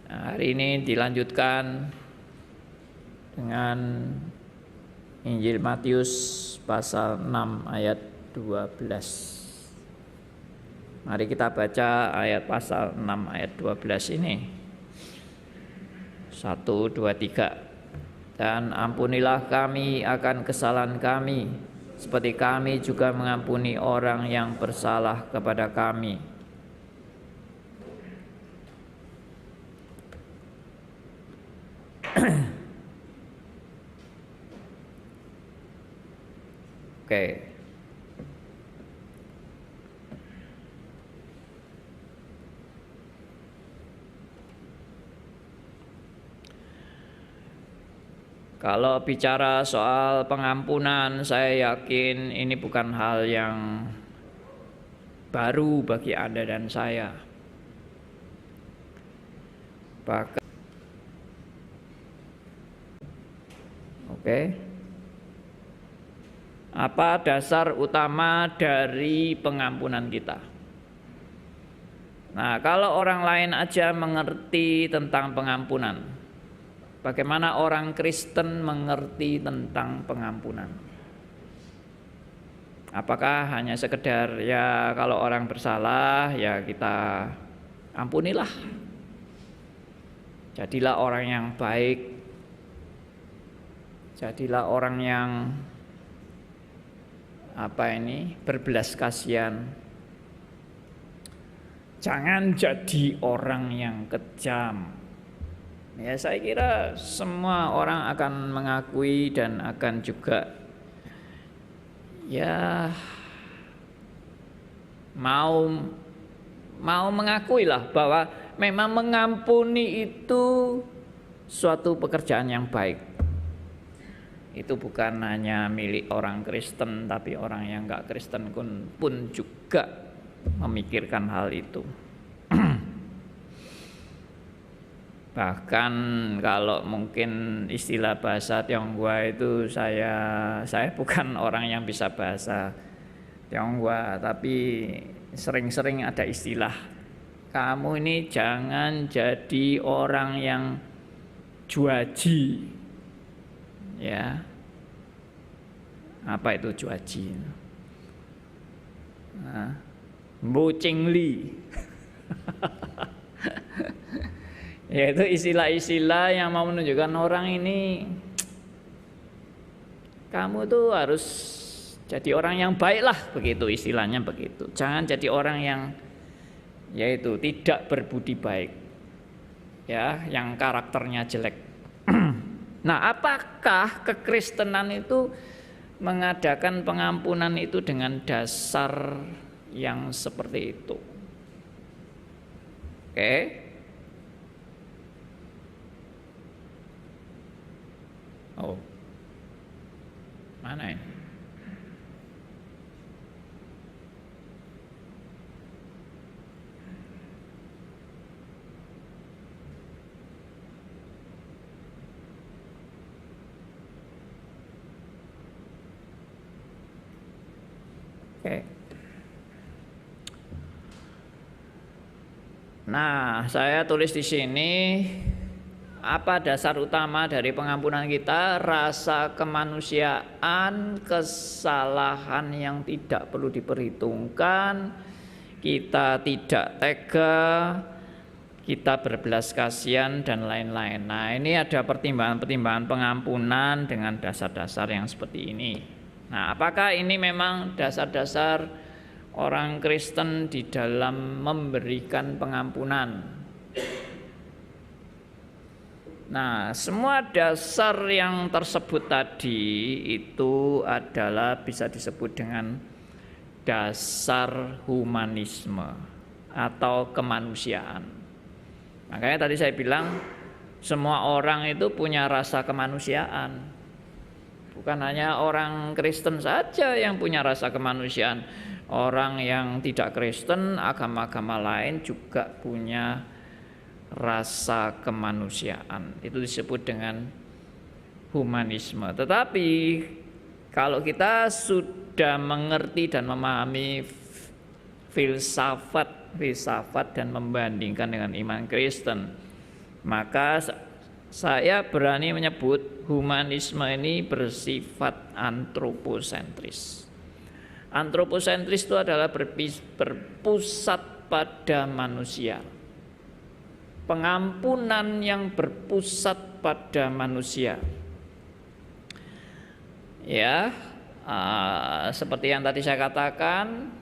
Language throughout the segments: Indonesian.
Nah, hari ini dilanjutkan dengan Injil Matius pasal 6 ayat 12. Mari kita baca ayat pasal 6 ayat 12 ini. 1, 2, 3. Dan ampunilah kami akan kesalahan kami, seperti kami juga mengampuni orang yang bersalah kepada kami. Oke. Kalau bicara soal pengampunan, saya yakin ini bukan hal yang baru bagi Anda dan saya. Bahkan apa dasar utama dari pengampunan kita? Nah, kalau orang lain aja mengerti tentang pengampunan, bagaimana orang Kristen mengerti tentang pengampunan? Apakah hanya sekedar ya kalau orang bersalah ya kita ampunilah. Jadilah orang yang baik. Jadilah orang yang berbelas kasihan. Jangan jadi orang yang kejam. Ya, saya kira semua orang akan mengakui dan akan juga ya mau mengakui lah bahwa memang mengampuni itu suatu pekerjaan yang baik. Itu bukan hanya milik orang Kristen, tapi orang yang enggak Kristen pun juga memikirkan hal itu. Bahkan kalau mungkin istilah bahasa Tionghoa itu saya bukan orang yang bisa bahasa Tionghoa, tapi sering-sering ada istilah, kamu ini jangan jadi orang yang juaji. Ya, apa itu juaji? Mbocingli. Yaitu istilah-istilah yang mau menunjukkan orang ini, kamu tuh harus jadi orang yang baik lah, begitu istilahnya begitu. Jangan jadi orang yang yaitu tidak berbudi baik, ya, yang karakternya jelek. Nah, apakah kekristenan itu mengadakan pengampunan itu dengan dasar yang seperti itu? Oke. Oh. Mana ini? Oke. Nah, saya tulis di sini apa dasar utama dari pengampunan kita? Rasa kemanusiaan, kesalahan yang tidak perlu diperhitungkan, kita tidak tega, kita berbelas kasihan dan lain-lain. Nah, ini ada pertimbangan-pertimbangan pengampunan dengan dasar-dasar yang seperti ini. Nah, apakah ini memang dasar-dasar orang Kristen di dalam memberikan pengampunan? Nah, semua dasar yang tersebut tadi itu adalah bisa disebut dengan dasar humanisme atau kemanusiaan. Makanya tadi saya bilang semua orang itu punya rasa kemanusiaan. Bukan hanya orang Kristen saja yang punya rasa kemanusiaan. Orang yang tidak Kristen, agama-agama lain juga punya rasa kemanusiaan. Itu disebut dengan humanisme. Tetapi kalau kita sudah mengerti dan memahami filsafat dan membandingkan dengan iman Kristen, Maka saya berani menyebut humanisme ini bersifat antroposentris. Antroposentris itu adalah berpusat pada manusia. Pengampunan yang berpusat pada manusia. Ya, seperti yang tadi saya katakan,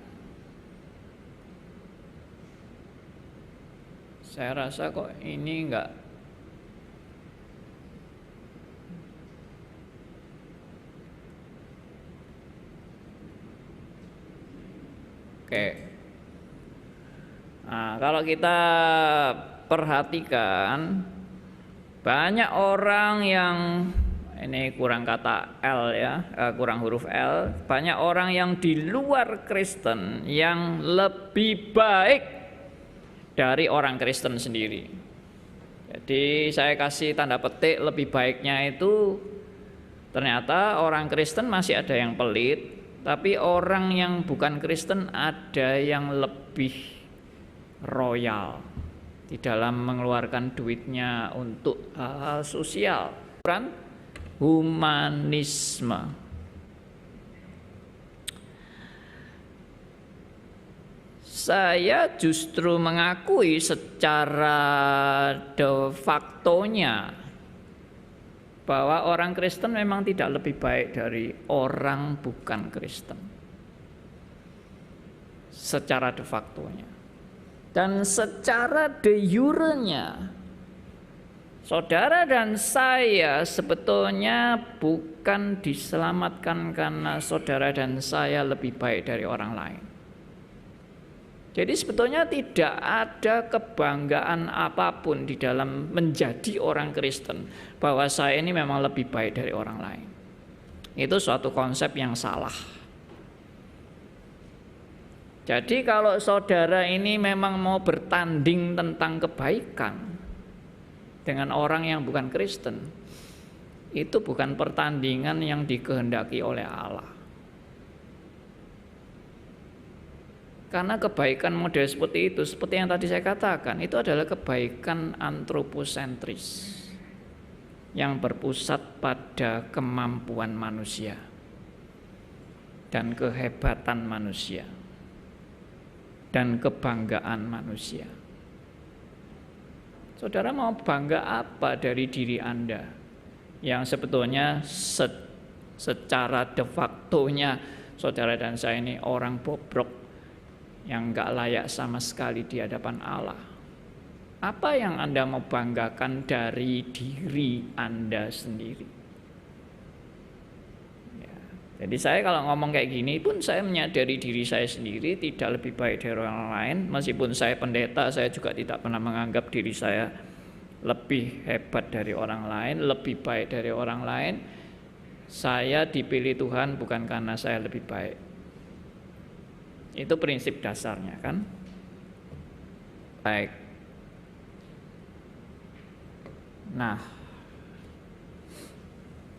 saya rasa kok ini enggak. Oke. Nah, kalau kita perhatikan, banyak orang yang ini kurang kata L ya, kurang huruf L. Banyak orang yang di luar Kristen yang lebih baik dari orang Kristen sendiri. Jadi saya kasih tanda petik lebih baiknya itu, ternyata orang Kristen masih ada yang pelit, tapi orang yang bukan Kristen ada yang lebih royal di dalam mengeluarkan duitnya untuk hal sosial. Humanisme. Saya justru mengakui secara de facto-nya bahwa orang Kristen memang tidak lebih baik dari orang bukan Kristen. Secara de facto-nya. Dan secara de jure-nya, saudara dan saya sebetulnya bukan diselamatkan karena saudara dan saya lebih baik dari orang lain. Jadi sebetulnya tidak ada kebanggaan apapun di dalam menjadi orang Kristen, bahwa saya ini memang lebih baik dari orang lain. Itu suatu konsep yang salah. Jadi kalau saudara ini memang mau bertanding tentang kebaikan dengan orang yang bukan Kristen, itu bukan pertandingan yang dikehendaki oleh Allah. Karena kebaikan model seperti itu, seperti yang tadi saya katakan, itu adalah kebaikan antroposentris yang berpusat pada kemampuan manusia dan kehebatan manusia dan kebanggaan manusia. Saudara mau bangga apa dari diri Anda yang sebetulnya secara de facto-nya saudara dan saya ini orang bobrok yang enggak layak sama sekali di hadapan Allah? Apa yang Anda mau banggakan dari diri Anda sendiri? Jadi saya kalau ngomong kayak gini pun saya menyadari diri saya sendiri tidak lebih baik dari orang lain. Meskipun saya pendeta, saya juga tidak pernah menganggap diri saya lebih hebat dari orang lain, lebih baik dari orang lain. Saya dipilih Tuhan bukan karena saya lebih baik. Itu prinsip dasarnya kan. Baik. Nah,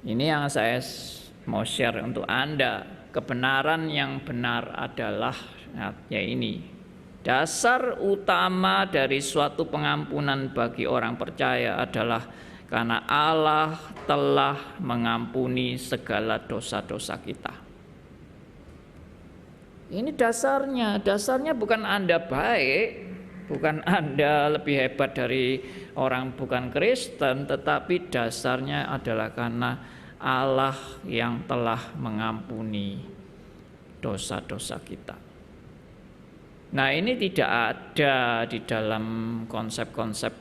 ini yang saya mau share untuk Anda. Kebenaran yang benar adalah ya ini. Dasar utama dari suatu pengampunan bagi orang percaya adalah karena Allah telah mengampuni segala dosa-dosa kita. Ini dasarnya. Dasarnya bukan Anda baik, bukan Anda lebih hebat dari orang bukan Kristen, tetapi dasarnya adalah karena Allah yang telah mengampuni dosa-dosa kita. Nah, ini tidak ada di dalam konsep-konsep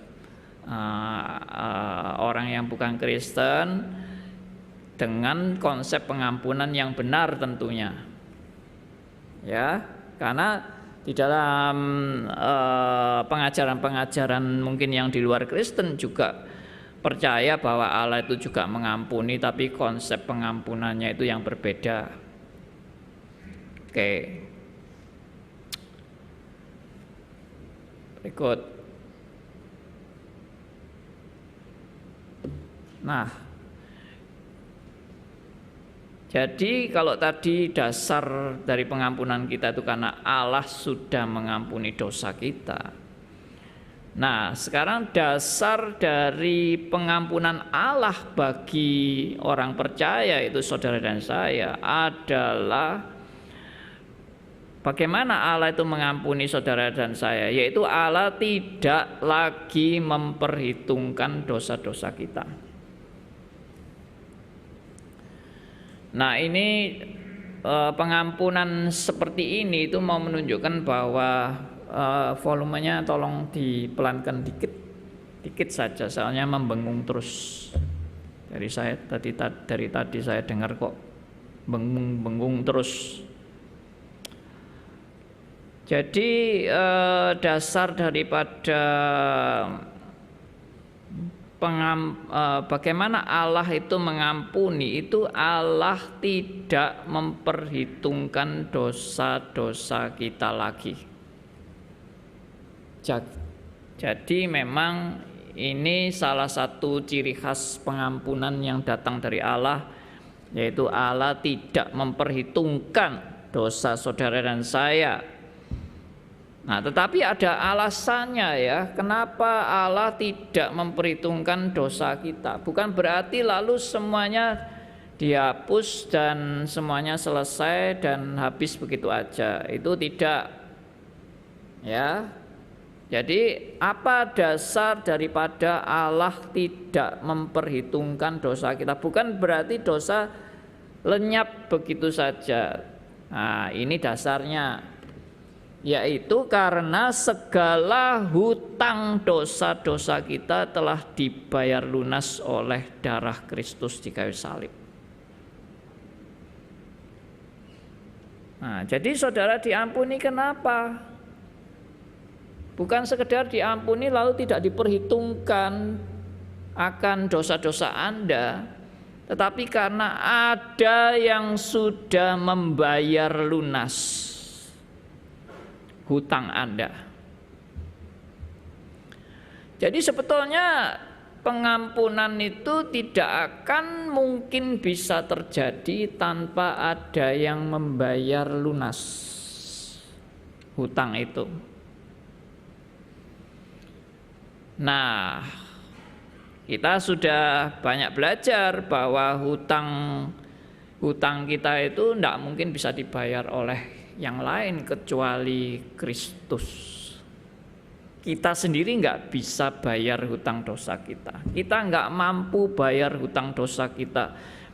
orang yang bukan Kristen dengan konsep pengampunan yang benar tentunya. Ya, karena di dalam pengajaran-pengajaran mungkin yang di luar Kristen juga percaya bahwa Allah itu juga mengampuni, tapi konsep pengampunannya itu yang berbeda. Oke. Berikut. Nah, jadi kalau tadi dasar dari pengampunan kita itu karena Allah sudah mengampuni dosa kita. Nah, sekarang dasar dari pengampunan Allah bagi orang percaya itu saudara dan saya adalah bagaimana Allah itu mengampuni saudara dan saya, yaitu Allah tidak lagi memperhitungkan dosa-dosa kita. Nah, ini pengampunan seperti ini itu mau menunjukkan bahwa volumenya tolong dipelankan dikit saja, soalnya membengung terus. Dari tadi saya dengar kok bengung terus. Jadi dasar daripada bagaimana Allah itu mengampuni itu Allah tidak memperhitungkan dosa-dosa kita lagi. Jadi memang ini salah satu ciri khas pengampunan yang datang dari Allah, yaitu Allah tidak memperhitungkan dosa saudara dan saya. Nah, tetapi ada alasannya ya, kenapa Allah tidak memperhitungkan dosa kita. Bukan berarti lalu semuanya dihapus dan semuanya selesai dan habis begitu aja. Itu tidak. Ya. Jadi apa dasar daripada Allah tidak memperhitungkan dosa kita? Bukan berarti dosa lenyap begitu saja. Nah, ini dasarnya, yaitu karena segala hutang dosa-dosa kita telah dibayar lunas oleh darah Kristus di kayu salib. Nah, jadi saudara diampuni kenapa? Bukan sekedar diampuni lalu tidak diperhitungkan akan dosa-dosa Anda, tetapi karena ada yang sudah membayar lunas hutang Anda. Jadi sebetulnya pengampunan itu tidak akan mungkin bisa terjadi tanpa ada yang membayar lunas hutang itu. Nah, kita sudah banyak belajar bahwa hutang kita itu tidak mungkin bisa dibayar oleh yang lain kecuali Kristus. Kita sendiri nggak bisa bayar hutang dosa kita. Kita nggak mampu bayar hutang dosa kita.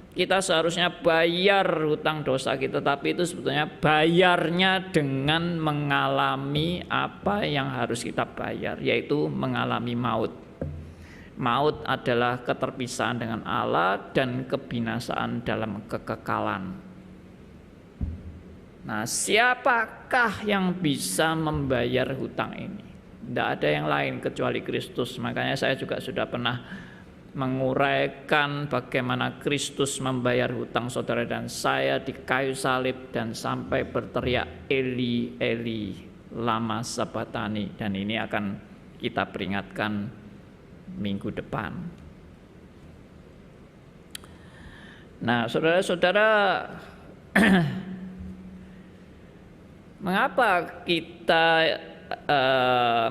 Kita seharusnya bayar hutang dosa kita, tapi itu sebetulnya bayarnya dengan mengalami apa yang harus kita bayar, yaitu mengalami maut. Maut adalah keterpisahan dengan Allah dan kebinasaan dalam kekekalan. Nah, siapakah yang bisa membayar hutang ini? Tidak ada yang lain kecuali Kristus. Makanya saya juga sudah pernah menguraikan bagaimana Kristus membayar hutang saudara dan saya di kayu salib dan sampai berteriak Eli Eli lama sabatani, dan ini akan kita peringatkan minggu depan. Nah, saudara-saudara,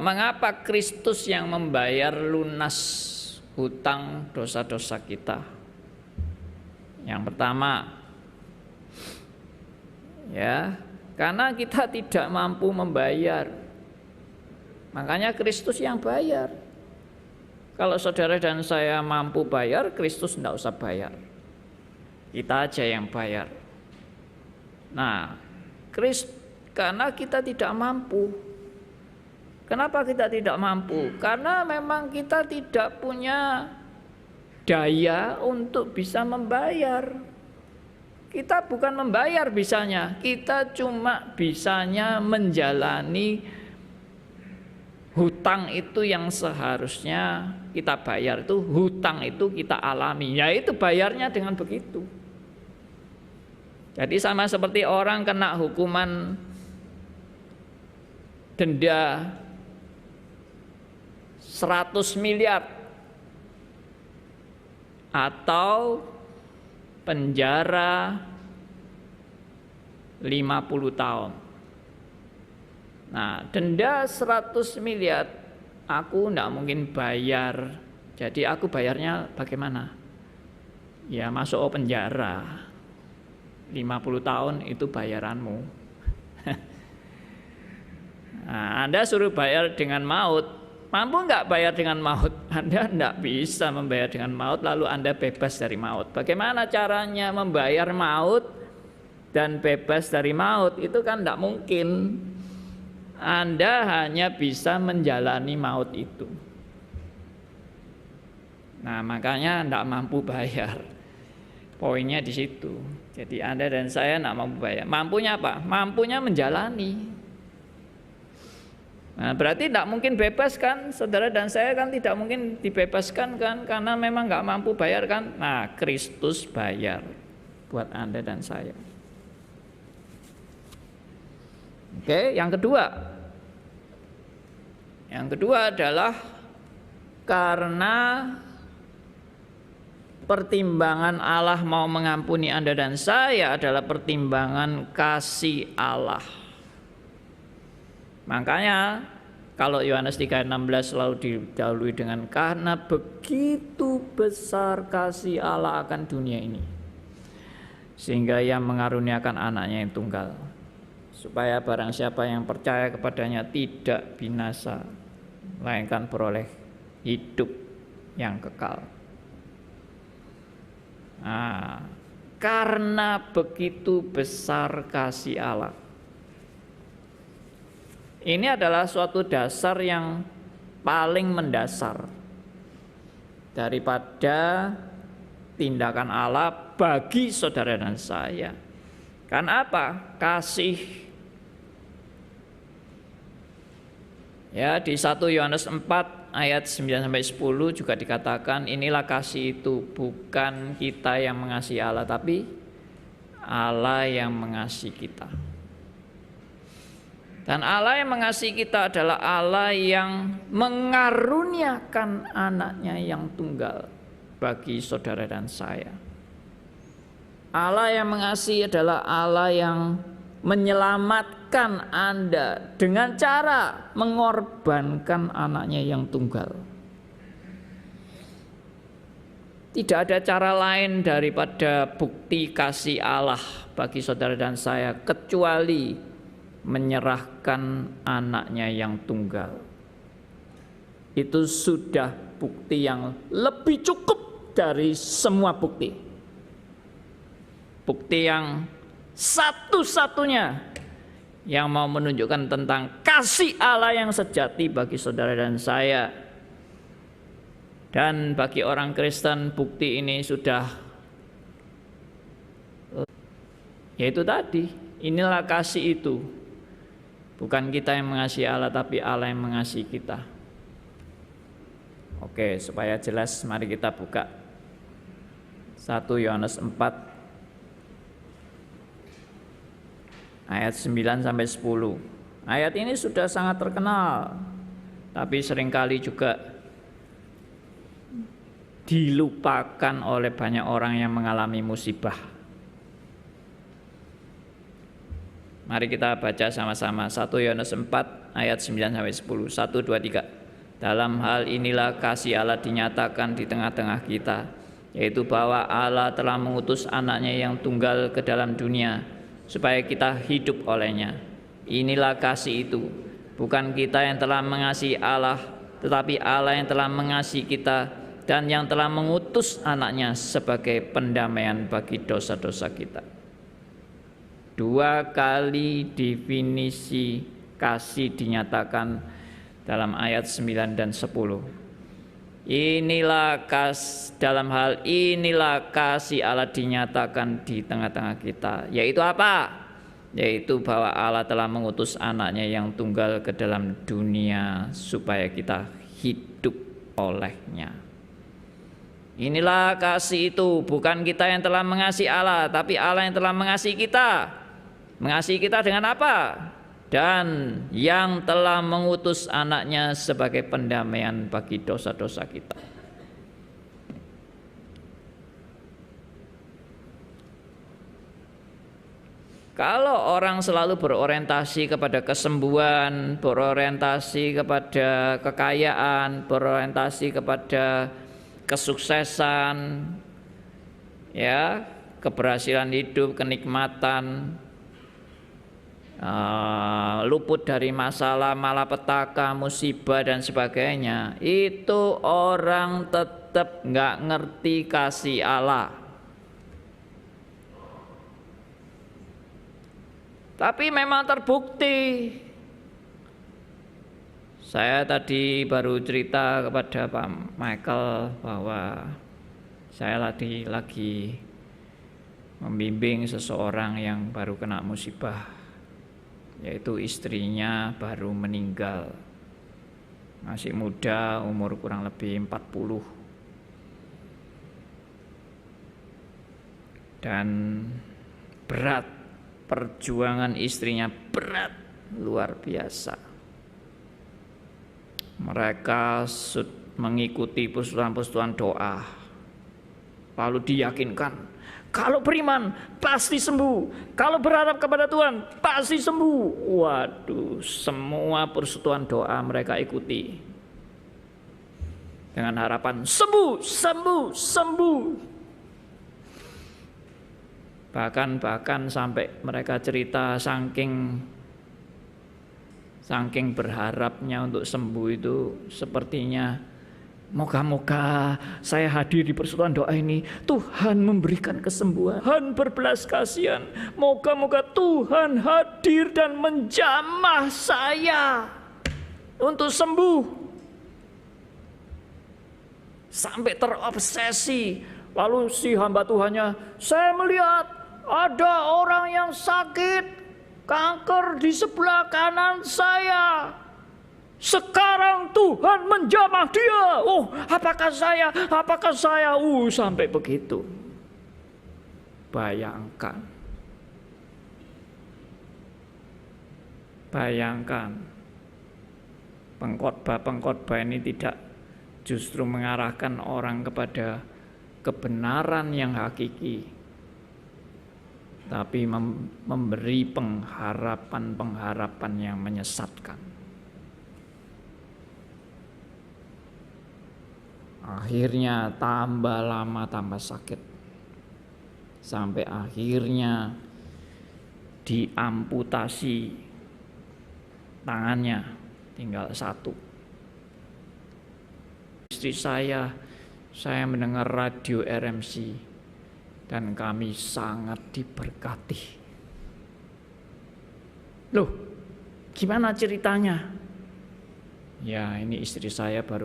mengapa Kristus yang membayar lunas hutang dosa-dosa kita? Yang pertama, ya, karena kita tidak mampu membayar. Makanya Kristus yang bayar. Kalau saudara dan saya mampu bayar, Kristus tidak usah bayar. Kita aja yang bayar. Nah, karena kita tidak mampu. Kenapa kita tidak mampu? Karena memang kita tidak punya daya untuk bisa membayar. Kita bukan membayar bisanya, kita cuma bisanya menjalani hutang itu yang seharusnya kita bayar. Itu hutang itu kita alami, yaitu bayarnya dengan begitu. Jadi sama seperti orang kena hukuman denda 100 miliar atau penjara 50 tahun. Nah, denda 100 miliar aku tidak mungkin bayar. Jadi aku bayarnya bagaimana? Ya masuk penjara. 50 tahun itu bayaranmu. Nah, Anda suruh bayar dengan maut. Mampu nggak bayar dengan maut? Anda tidak bisa membayar dengan maut, lalu Anda bebas dari maut. Bagaimana caranya membayar maut dan bebas dari maut? Itu kan tidak mungkin. Anda hanya bisa menjalani maut itu. Nah, makanya tidak mampu bayar. Poinnya di situ. Jadi Anda dan saya tidak mampu bayar. Mampunya apa? Mampunya menjalani. Nah, berarti tidak mungkin bebas kan? Saudara dan saya kan tidak mungkin dibebaskan kan? Karena memang nggak mampu bayar kan? Nah, Kristus bayar buat Anda dan saya. Oke, yang kedua. Yang kedua adalah karena pertimbangan Allah mau mengampuni Anda dan saya adalah pertimbangan kasih Allah. Makanya kalau Yohanes 3:16 selalu didahului dengan karena begitu besar kasih Allah akan dunia ini, sehingga Ia mengaruniakan anaknya yang tunggal, supaya barang siapa yang percaya kepadanya tidak binasa, melainkan beroleh hidup yang kekal. Nah, karena begitu besar kasih Allah. Ini adalah suatu dasar yang paling mendasar daripada tindakan Allah bagi saudara dan saya. Karena apa? Kasih. Ya, di 1 Yohanes 4 ayat 9-10 juga dikatakan inilah kasih itu, bukan kita yang mengasihi Allah, tapi Allah yang mengasihi kita. Dan Allah yang mengasihi kita adalah Allah yang mengaruniakan anaknya yang tunggal bagi saudara dan saya. Allah yang mengasihi adalah Allah yang menyelamatkan Anda dengan cara mengorbankan anaknya yang tunggal. Tidak ada cara lain daripada bukti kasih Allah bagi saudara dan saya kecuali menyerahkan anaknya yang tunggal. Itu sudah bukti yang lebih cukup dari semua bukti. Bukti yang satu-satunya yang mau menunjukkan tentang kasih Allah yang sejati bagi saudara dan saya. Dan bagi orang Kristen bukti ini sudah, yaitu tadi, inilah kasih itu. Bukan kita yang mengasihi Allah, tapi Allah yang mengasihi kita. Oke, supaya jelas mari kita buka 1 Yohanes 4 ayat 9-10. Ayat ini sudah sangat terkenal, tapi seringkali juga dilupakan oleh banyak orang yang mengalami musibah. Mari kita baca sama-sama 1 Yohanes 4 ayat 9-10. 1, 2, 3. Dalam hal inilah kasih Allah dinyatakan di tengah-tengah kita, yaitu bahwa Allah telah mengutus anaknya yang tunggal ke dalam dunia, supaya kita hidup olehnya. Inilah kasih itu, bukan kita yang telah mengasihi Allah, tetapi Allah yang telah mengasihi kita dan yang telah mengutus anaknya sebagai pendamaian bagi dosa-dosa kita. 2 kali definisi kasih dinyatakan dalam ayat 9 dan 10. Dalam hal inilah kasih Allah dinyatakan di tengah-tengah kita, yaitu apa? Yaitu bahwa Allah telah mengutus anaknya yang tunggal ke dalam dunia supaya kita hidup olehnya. Inilah kasih itu, bukan kita yang telah mengasihi Allah, tapi Allah yang telah mengasihi kita. Mengasihi kita dengan apa? Dan yang telah mengutus anaknya sebagai pendamaian bagi dosa-dosa kita. Kalau orang selalu berorientasi kepada kesembuhan, berorientasi kepada kekayaan, berorientasi kepada kesuksesan, ya, keberhasilan hidup, kenikmatan, luput dari masalah, malapetaka, musibah dan sebagainya, itu orang tetap nggak ngerti kasih Allah. Tapi memang terbukti. Saya tadi baru cerita kepada Pak Michael bahwa saya lagi membimbing seseorang yang baru kena musibah, yaitu istrinya baru meninggal. Masih muda, umur kurang lebih 40. Dan berat. Perjuangan istrinya berat, luar biasa. Mereka mengikuti persekutuan doa. Lalu diyakinkan, kalau beriman pasti sembuh, kalau berharap kepada Tuhan pasti sembuh. Waduh, semua persekutuan doa mereka ikuti. Dengan harapan sembuh, sembuh, sembuh. Bahkan sampai mereka cerita saking berharapnya untuk sembuh itu, sepertinya moga-moga saya hadir di persekutuan doa ini, Tuhan memberikan kesembuhan, berbelas kasihan. Moga-moga Tuhan hadir dan menjamah saya untuk sembuh. Sampai terobsesi. Lalu si hamba Tuhannya, saya melihat ada orang yang sakit kanker di sebelah kanan saya. Sekarang Tuhan menjamah dia. Oh, apakah saya? Apakah saya? Sampai begitu. Bayangkan. Pengkhotbah ini tidak justru mengarahkan orang kepada kebenaran yang hakiki, tapi memberi pengharapan yang menyesatkan. Akhirnya tambah lama tambah sakit, sampai akhirnya diamputasi tangannya, tinggal satu. Istri saya mendengar radio RMC dan kami sangat diberkati. Loh, gimana ceritanya? Ya, ini istri saya baru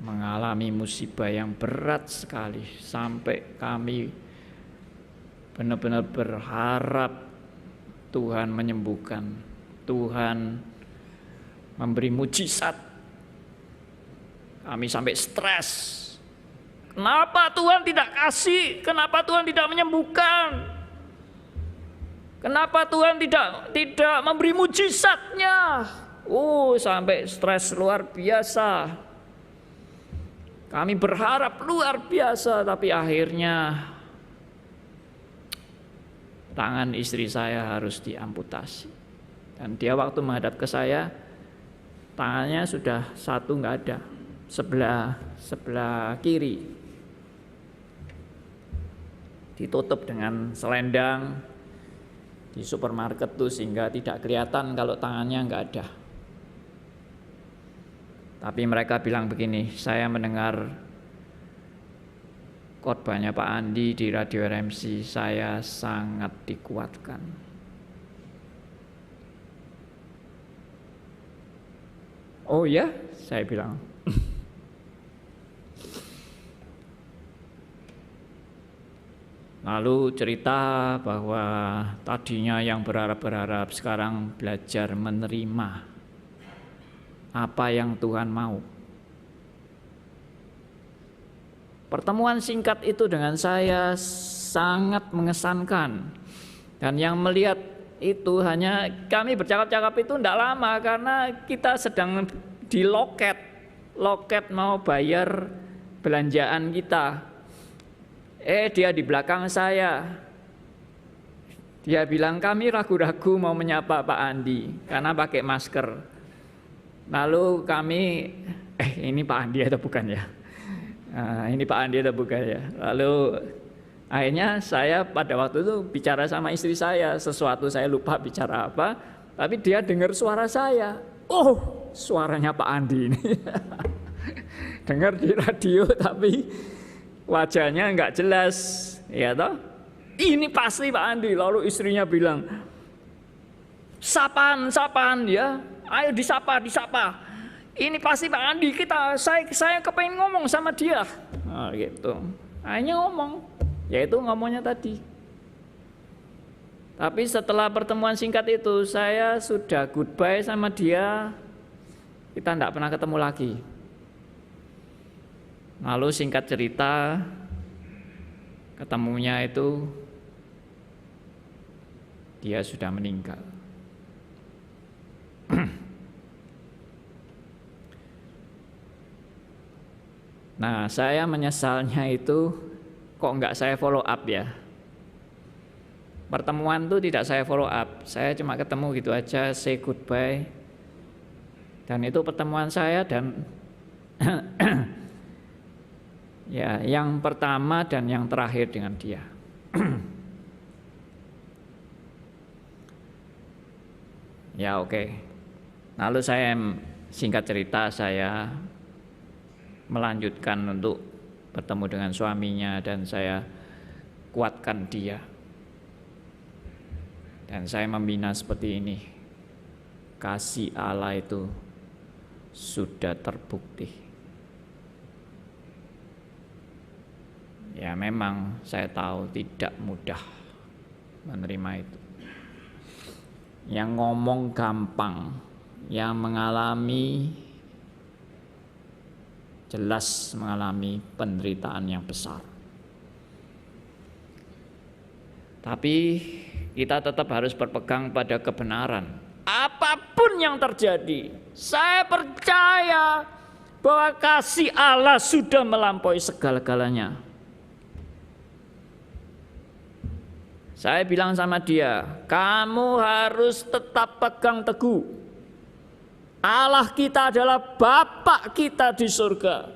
mengalami musibah yang berat sekali, sampai kami benar-benar berharap Tuhan menyembuhkan, Tuhan memberi mujizat. Kami sampai stres. Kenapa Tuhan tidak kasih? Kenapa Tuhan tidak menyembuhkan? Kenapa Tuhan tidak memberi mujizatnya? Sampai stres luar biasa. Kami berharap luar biasa, tapi akhirnya tangan istri saya harus diamputasi. Dan dia waktu menghadap ke saya, tangannya sudah satu nggak ada, sebelah kiri ditutup dengan selendang di supermarket tuh, sehingga tidak kelihatan kalau tangannya nggak ada. Tapi mereka bilang begini, saya mendengar khotbahnya Pak Andi di radio RMC, saya sangat dikuatkan. Oh ya, saya bilang. Lalu cerita bahwa tadinya yang berharap-berharap sekarang belajar menerima apa yang Tuhan mau. Pertemuan singkat itu dengan saya sangat mengesankan. Dan yang melihat itu hanya kami bercakap-cakap itu tidak lama, karena kita sedang di loket mau bayar belanjaan kita. Dia di belakang saya. Dia bilang kami ragu-ragu mau menyapa Pak Andi karena pakai masker. Lalu kami, ini Pak Andi atau bukan ya? Ini Pak Andi atau bukan ya? Lalu akhirnya saya pada waktu itu bicara sama istri saya, sesuatu saya lupa bicara apa, tapi dia dengar suara saya. Oh, suaranya Pak Andi ini. Dengar di radio tapi wajahnya nggak jelas, ya toh? Ini pasti Pak Andi. Lalu istrinya bilang, sapaan ya, ayo disapa. Ini pasti Pak Andi, saya kepengen ngomong sama dia. Nah, gitu. Akhirnya ngomong, yaitu ngomongnya tadi. Tapi setelah pertemuan singkat itu, saya sudah goodbye sama dia. Kita tidak pernah ketemu lagi. Lalu singkat cerita, ketemunya itu dia sudah meninggal. Nah, saya menyesalnya itu kok nggak saya follow up ya. Pertemuan itu tidak saya follow up, saya cuma ketemu gitu aja, say goodbye. Dan itu pertemuan saya dan ya, yang pertama dan yang terakhir dengan dia. Ya oke. Lalu saya singkat cerita saya melanjutkan untuk bertemu dengan suaminya dan saya kuatkan dia. Dan saya membina seperti ini. Kasih Allah itu sudah terbukti. Ya memang saya tahu tidak mudah menerima itu. Yang ngomong gampang, yang mengalami jelas mengalami penderitaan yang besar. Tapi kita tetap harus berpegang pada kebenaran. Apapun yang terjadi, saya percaya bahwa kasih Allah sudah melampaui segala-galanya. Saya bilang sama dia, kamu harus tetap pegang teguh. Allah kita adalah Bapa kita di surga.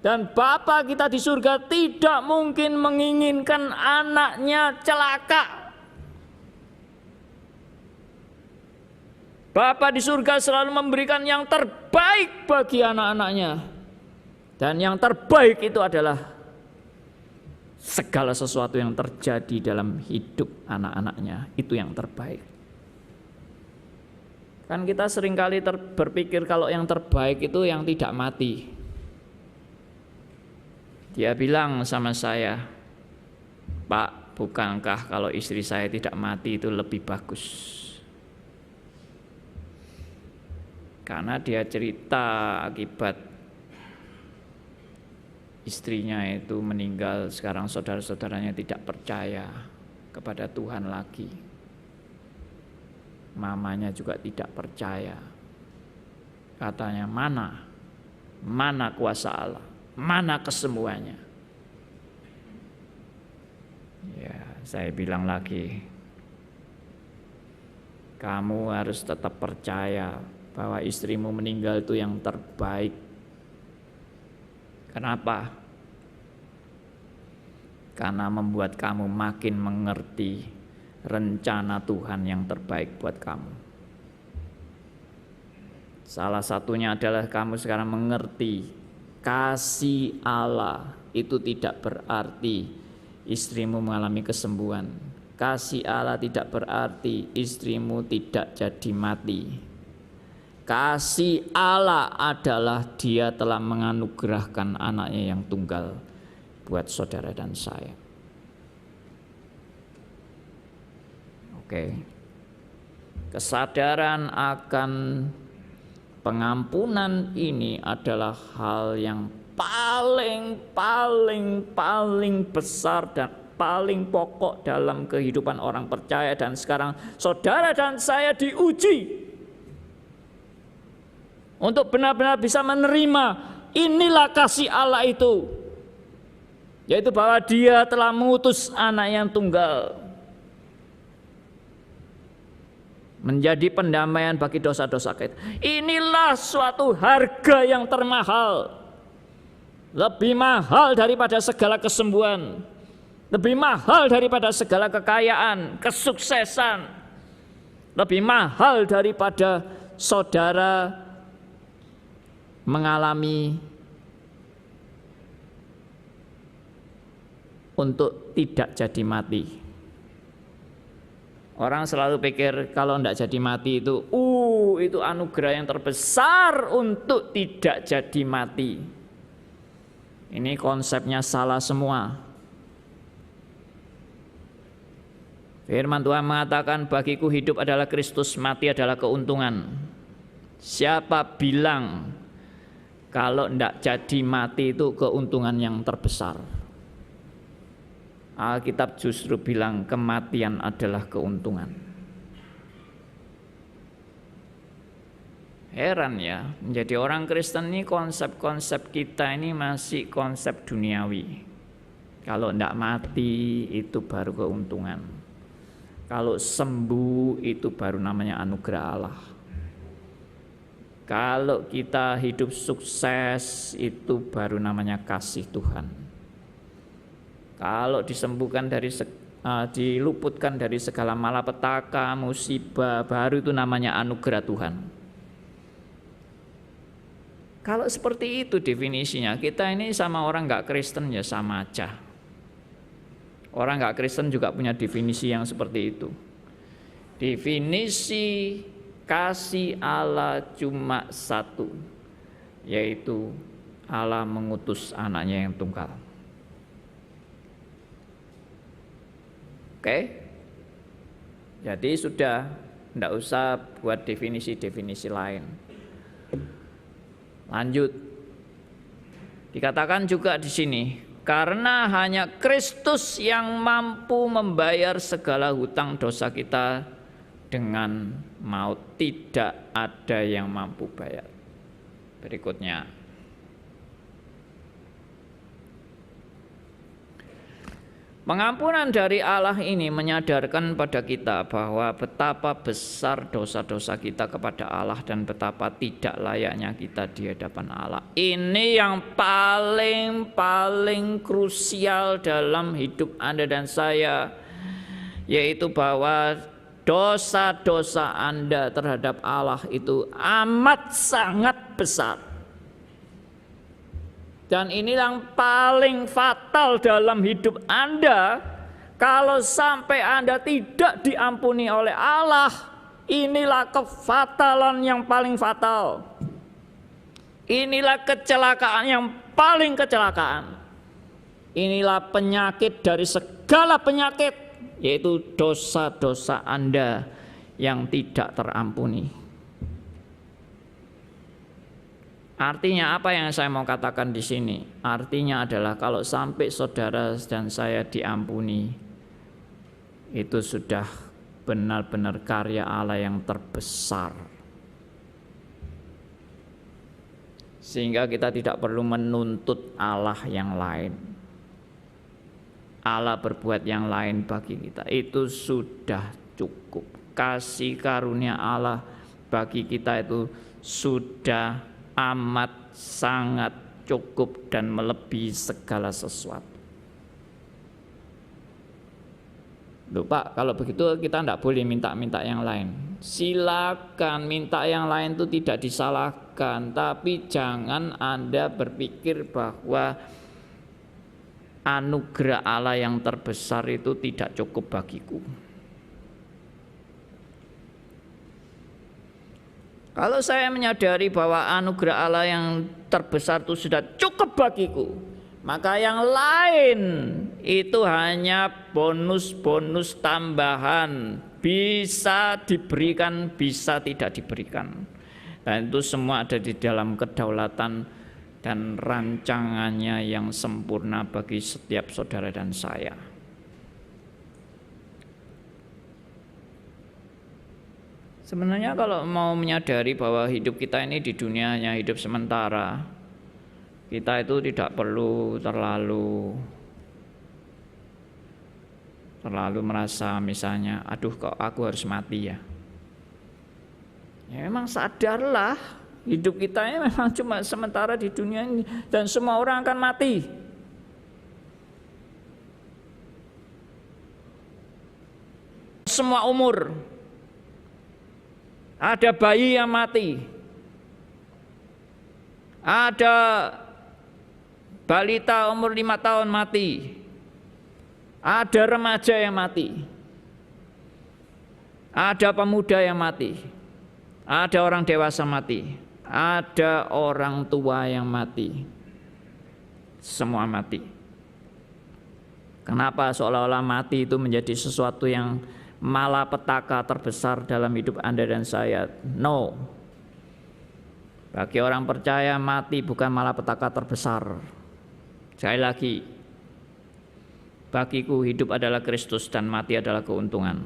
Dan Bapa kita di surga tidak mungkin menginginkan anaknya celaka. Bapa di surga selalu memberikan yang terbaik bagi anak-anaknya. Dan yang terbaik itu adalah segala sesuatu yang terjadi dalam hidup anak-anaknya, itu yang terbaik. Kan kita seringkali berpikir kalau yang terbaik itu yang tidak mati. Dia bilang sama saya, Pak, bukankah kalau istri saya tidak mati itu lebih bagus? Karena dia cerita akibat istrinya itu meninggal, sekarang saudara-saudaranya tidak percaya kepada Tuhan lagi. Mamanya juga tidak percaya. Katanya, mana kuasa Allah, mana kesembuhannya. Ya, saya bilang lagi, kamu harus tetap percaya bahwa istrimu meninggal itu yang terbaik. Kenapa? Karena membuat kamu makin mengerti rencana Tuhan yang terbaik buat kamu. Salah satunya adalah kamu sekarang mengerti kasih Allah itu tidak berarti istrimu mengalami kesembuhan. Kasih Allah tidak berarti istrimu tidak jadi mati. Kasih Allah adalah Dia telah menganugerahkan anaknya yang tunggal buat saudara dan saya. Oke. Kesadaran akan pengampunan ini adalah hal yang paling besar dan paling pokok dalam kehidupan orang percaya, dan sekarang saudara dan saya diuji untuk benar-benar bisa menerima inilah kasih Allah itu, yaitu bahwa Dia telah mengutus anak yang tunggal. menjadi pendamaian bagi dosa-dosa kita. Inilah suatu harga yang termahal, lebih mahal daripada segala kesembuhan, lebih mahal daripada segala kekayaan, kesuksesan, lebih mahal daripada saudara mengalami untuk tidak jadi mati. Orang selalu pikir kalau tidak jadi mati itu anugerah yang terbesar untuk tidak jadi mati. Ini konsepnya salah semua. Firman Tuhan mengatakan, bagiku hidup adalah Kristus, mati adalah keuntungan. Siapa bilang kalau tidak jadi mati itu keuntungan yang terbesar? Alkitab justru bilang kematian adalah keuntungan. Heran ya, menjadi orang Kristen ini konsep-konsep kita ini masih konsep duniawi. Kalau tidak mati itu baru keuntungan. Kalau sembuh itu baru namanya anugerah Allah. Kalau kita hidup sukses itu baru namanya kasih Tuhan. Kalau disembuhkan diluputkan dari segala malapetaka, musibah, baru itu namanya anugerah Tuhan. Kalau seperti itu definisinya, kita ini sama orang nggak Kristen ya sama aja. Orang nggak Kristen juga punya definisi yang seperti itu. Definisi kasih Allah cuma satu, yaitu Allah mengutus anaknya yang tunggal. Oke, jadi sudah tidak usah buat definisi-definisi lain. Lanjut, dikatakan juga di sini, karena hanya Kristus yang mampu membayar segala hutang dosa kita dengan maut, tidak ada yang mampu bayar. Berikutnya. Pengampunan dari Allah ini menyadarkan pada kita bahwa betapa besar dosa-dosa kita kepada Allah dan betapa tidak layaknya kita di hadapan Allah. Ini yang paling krusial dalam hidup Anda dan saya, yaitu bahwa dosa-dosa Anda terhadap Allah itu amat sangat besar. Dan ini yang paling fatal dalam hidup Anda. Kalau sampai Anda tidak diampuni oleh Allah, inilah kefatalan yang paling fatal. Inilah kecelakaan yang paling kecelakaan. Inilah penyakit dari segala penyakit, yaitu dosa-dosa Anda yang tidak terampuni. Artinya apa yang saya mau katakan di sini? Artinya adalah kalau sampai saudara dan saya diampuni, itu sudah benar-benar karya Allah yang terbesar. Sehingga kita tidak perlu menuntut Allah yang lain. Allah berbuat yang lain bagi kita, itu sudah cukup. Kasih karunia Allah bagi kita itu sudah amat sangat cukup dan melebihi segala sesuatu. Loh Pak, kalau begitu kita tidak boleh minta-minta yang lain. Silakan minta yang lain, itu tidak disalahkan, tapi jangan Anda berpikir bahwa anugerah Allah yang terbesar itu tidak cukup bagiku. Kalau saya menyadari bahwa anugerah Allah yang terbesar itu sudah cukup bagiku, maka yang lain itu hanya bonus-bonus tambahan, bisa diberikan, bisa tidak diberikan. Dan itu semua ada di dalam kedaulatan dan rancangannya yang sempurna bagi setiap saudara dan saya. Sebenarnya kalau mau menyadari bahwa hidup kita ini di dunia hanya hidup sementara, kita itu tidak perlu terlalu merasa misalnya, aduh kok aku harus mati ya. Ya memang sadarlah hidup kita ini memang cuma sementara di dunia ini dan semua orang akan mati. Semua umur. Ada bayi yang mati. Ada balita umur 5 tahun mati. Ada remaja yang mati. Ada pemuda yang mati. Ada orang dewasa mati. Ada orang tua yang mati. Semua mati. Kenapa seolah-olah mati itu menjadi sesuatu yang malapetaka terbesar dalam hidup Anda dan saya? No. Bagi orang percaya mati bukan malapetaka terbesar. Sekali lagi, bagiku hidup adalah Kristus dan mati adalah keuntungan.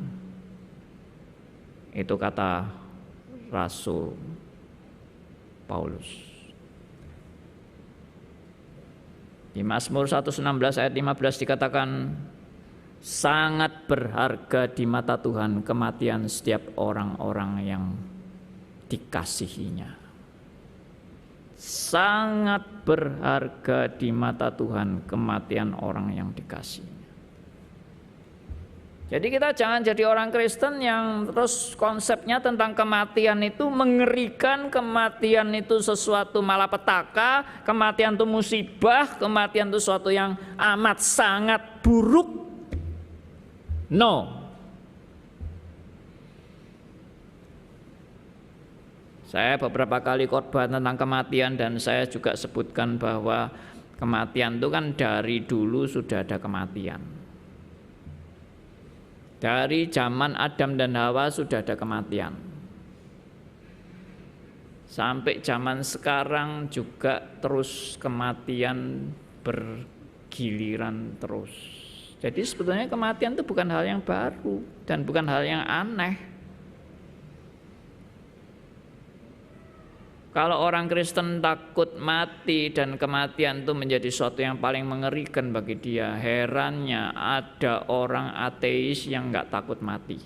Itu kata Rasul Paulus. Di Mazmur 116 ayat 15 dikatakan, sangat berharga di mata Tuhan kematian setiap orang-orang yang dikasihinya. Sangat berharga di mata Tuhan kematian orang yang dikasihinya. Jadi kita jangan jadi orang Kristen yang terus konsepnya tentang kematian itu mengerikan, kematian itu sesuatu malapetaka, kematian itu musibah, kematian itu sesuatu yang amat sangat buruk. No. Saya beberapa kali khotbah tentang kematian dan saya juga sebutkan bahwa kematian itu kan dari dulu sudah ada kematian. Dari zaman Adam dan Hawa sudah ada kematian. Sampai zaman sekarang juga terus kematian bergiliran terus. Jadi sebetulnya kematian itu bukan hal yang baru dan bukan hal yang aneh. Kalau orang Kristen takut mati dan kematian itu menjadi sesuatu yang paling mengerikan bagi dia, herannya ada orang ateis yang nggak takut mati.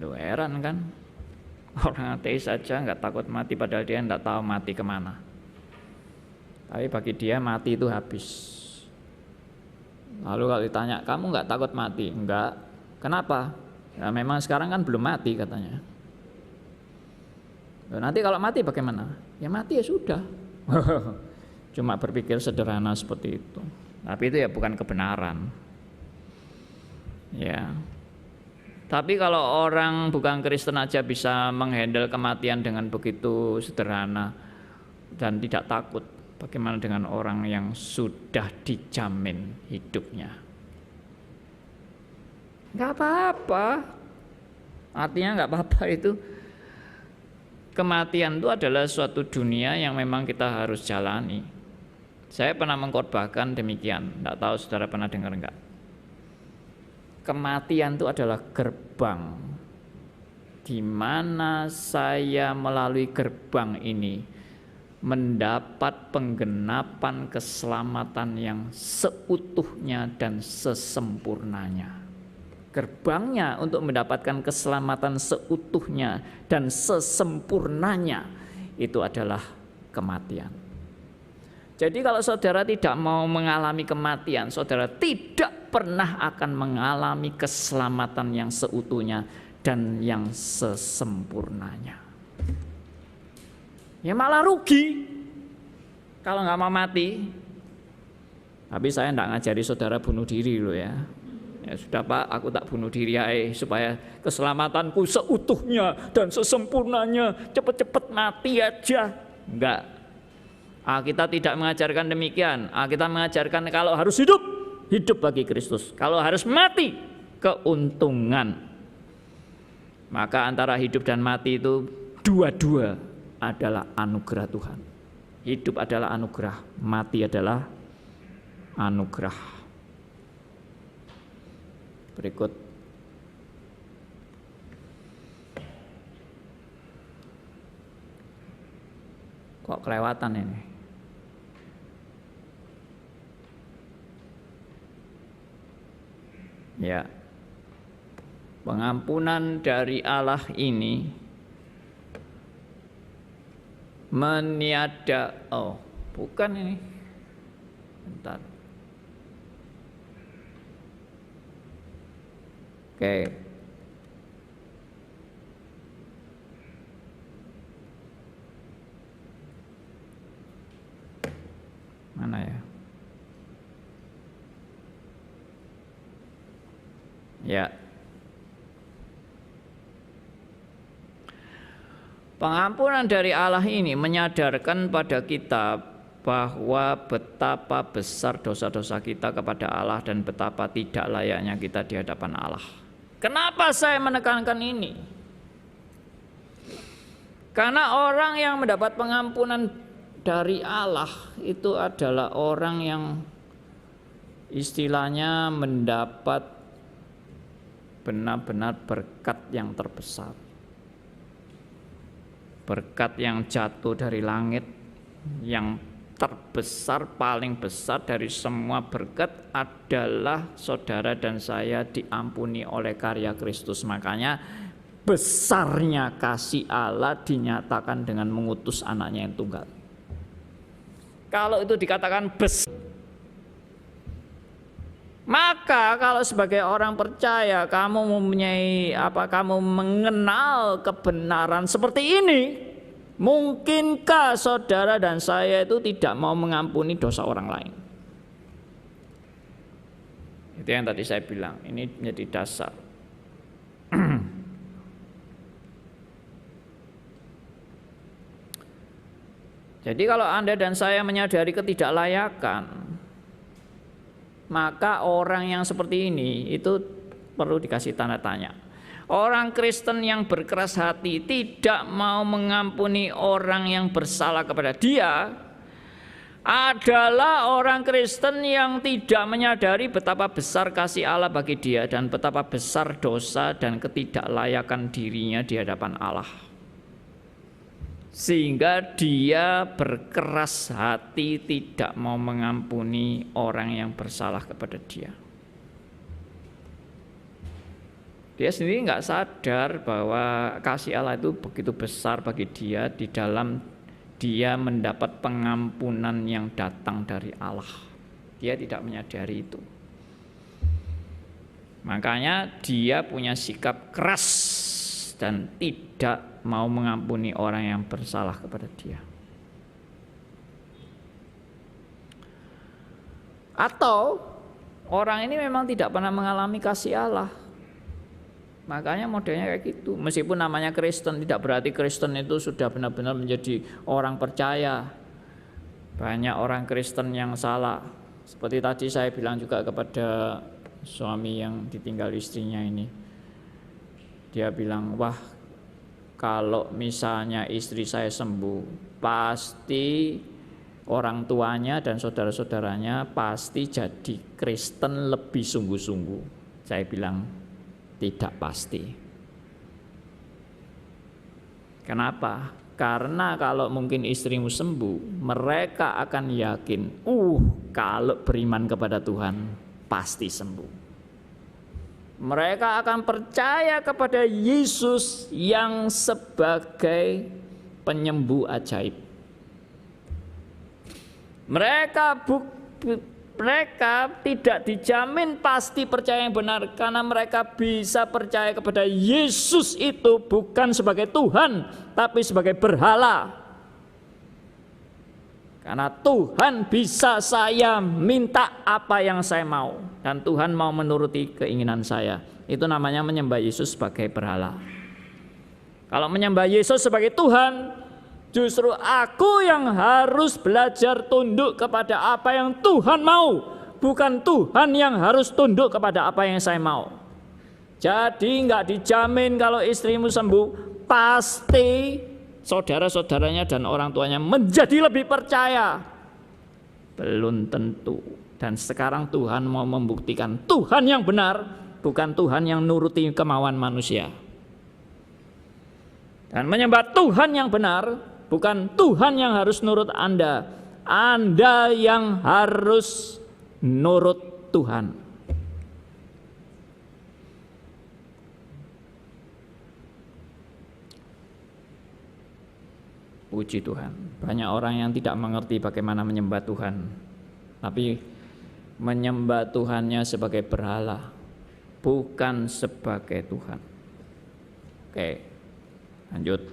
Loh, heran kan? Orang ateis saja nggak takut mati padahal dia nggak tahu mati kemana. Tapi bagi dia mati itu habis. Lalu kalau ditanya, kamu nggak takut mati? Enggak. Kenapa? Ya, memang sekarang kan belum mati katanya. Nanti kalau mati bagaimana? Ya mati ya sudah. Cuma berpikir sederhana seperti itu. Tapi itu ya bukan kebenaran. Ya. Tapi kalau orang bukan Kristen aja bisa menghandle kematian dengan begitu sederhana dan tidak takut, bagaimana dengan orang yang sudah dijamin hidupnya? Nggak apa-apa. Artinya nggak apa-apa itu. Kematian itu adalah suatu dunia yang memang kita harus jalani. Saya pernah mengkhotbahkan demikian. Nggak tahu saudara pernah dengar nggak? Kematian itu adalah gerbang di mana saya melalui gerbang ini mendapat penggenapan keselamatan yang seutuhnya dan sesempurnanya. Gerbangnya untuk mendapatkan keselamatan seutuhnya dan sesempurnanya itu adalah kematian. Jadi kalau saudara tidak mau mengalami kematian, saudara tidak pernah akan mengalami keselamatan yang seutuhnya dan yang sesempurnanya. Ya malah rugi kalau nggak mau mati. Tapi saya tidak ngajari saudara bunuh diri loh ya. Ya sudah Pak, aku tak bunuh diri supaya keselamatanku seutuhnya dan sesempurnanya cepet-cepet mati aja. Enggak. Kita tidak mengajarkan demikian. Kita mengajarkan kalau harus hidup, hidup bagi Kristus. Kalau harus mati, keuntungan. Maka antara hidup dan mati itu dua-dua adalah anugerah Tuhan. Hidup adalah anugerah, mati adalah anugerah. Berikut. Kok kelewatan ini? Ya. Pengampunan dari Allah ini bukan ini. Bentar. Oke. Mana ya? Ya. Pengampunan dari Allah ini menyadarkan pada kita bahwa betapa besar dosa-dosa kita kepada Allah dan betapa tidak layaknya kita di hadapan Allah. Kenapa saya menekankan ini? Karena orang yang mendapat pengampunan dari Allah itu adalah orang yang istilahnya mendapat benar-benar berkat yang terbesar. Berkat yang jatuh dari langit, yang terbesar, paling besar dari semua berkat adalah saudara dan saya diampuni oleh karya Kristus. Makanya besarnya kasih Allah dinyatakan dengan mengutus anaknya yang tunggal. Kalau itu dikatakan besar, maka kalau sebagai orang percaya kamu mempunyai kamu mengenal kebenaran seperti ini, mungkinkah saudara dan saya itu tidak mau mengampuni dosa orang lain? Itu yang tadi saya bilang, ini menjadi dasar. Jadi kalau Anda dan saya menyadari ketidaklayakan, maka orang yang seperti ini itu perlu dikasih tanda tanya. Orang Kristen yang berkeras hati tidak mau mengampuni orang yang bersalah kepada dia adalah orang Kristen yang tidak menyadari betapa besar kasih Allah bagi dia dan betapa besar dosa dan ketidaklayakan dirinya di hadapan Allah. Sehingga dia berkeras hati tidak mau mengampuni orang yang bersalah kepada dia. Dia sendiri nggak sadar bahwa kasih Allah itu begitu besar bagi dia di dalam dia mendapat pengampunan yang datang dari Allah. Dia tidak menyadari itu. Makanya dia punya sikap keras dan tidak mau mengampuni orang yang bersalah kepada dia. Atau orang ini memang tidak pernah mengalami kasih Allah. Makanya modelnya kayak gitu. Meskipun namanya Kristen, tidak berarti Kristen itu sudah benar-benar menjadi orang percaya. Banyak orang Kristen yang salah. Seperti tadi saya bilang juga kepada suami yang ditinggal istrinya ini. Dia bilang, wah, kalau misalnya istri saya sembuh, pasti orang tuanya dan saudara-saudaranya pasti jadi Kristen lebih sungguh-sungguh. Saya bilang tidak pasti. Kenapa? Karena kalau mungkin istrimu sembuh, mereka akan yakin, kalau beriman kepada Tuhan pasti sembuh. Mereka akan percaya kepada Yesus yang sebagai penyembuh ajaib. Mereka tidak dijamin pasti percaya yang benar, karena mereka bisa percaya kepada Yesus itu bukan sebagai Tuhan, tapi sebagai berhala. Karena Tuhan bisa saya minta apa yang saya mau, dan Tuhan mau menuruti keinginan saya. Itu namanya menyembah Yesus sebagai berhala. Kalau menyembah Yesus sebagai Tuhan, justru aku yang harus belajar tunduk kepada apa yang Tuhan mau, bukan Tuhan yang harus tunduk kepada apa yang saya mau. Jadi nggak dijamin kalau istrimu sembuh pasti saudara-saudaranya dan orang tuanya menjadi lebih percaya. Belum tentu. Dan sekarang Tuhan mau membuktikan Tuhan yang benar, bukan Tuhan yang nuruti kemauan manusia. Dan menyembah Tuhan yang benar, bukan Tuhan yang harus nurut Anda. Anda yang harus nurut Tuhan. Puji Tuhan. Banyak orang yang tidak mengerti bagaimana menyembah Tuhan, tapi menyembah Tuhannya sebagai berhala, bukan sebagai Tuhan. Oke, lanjut.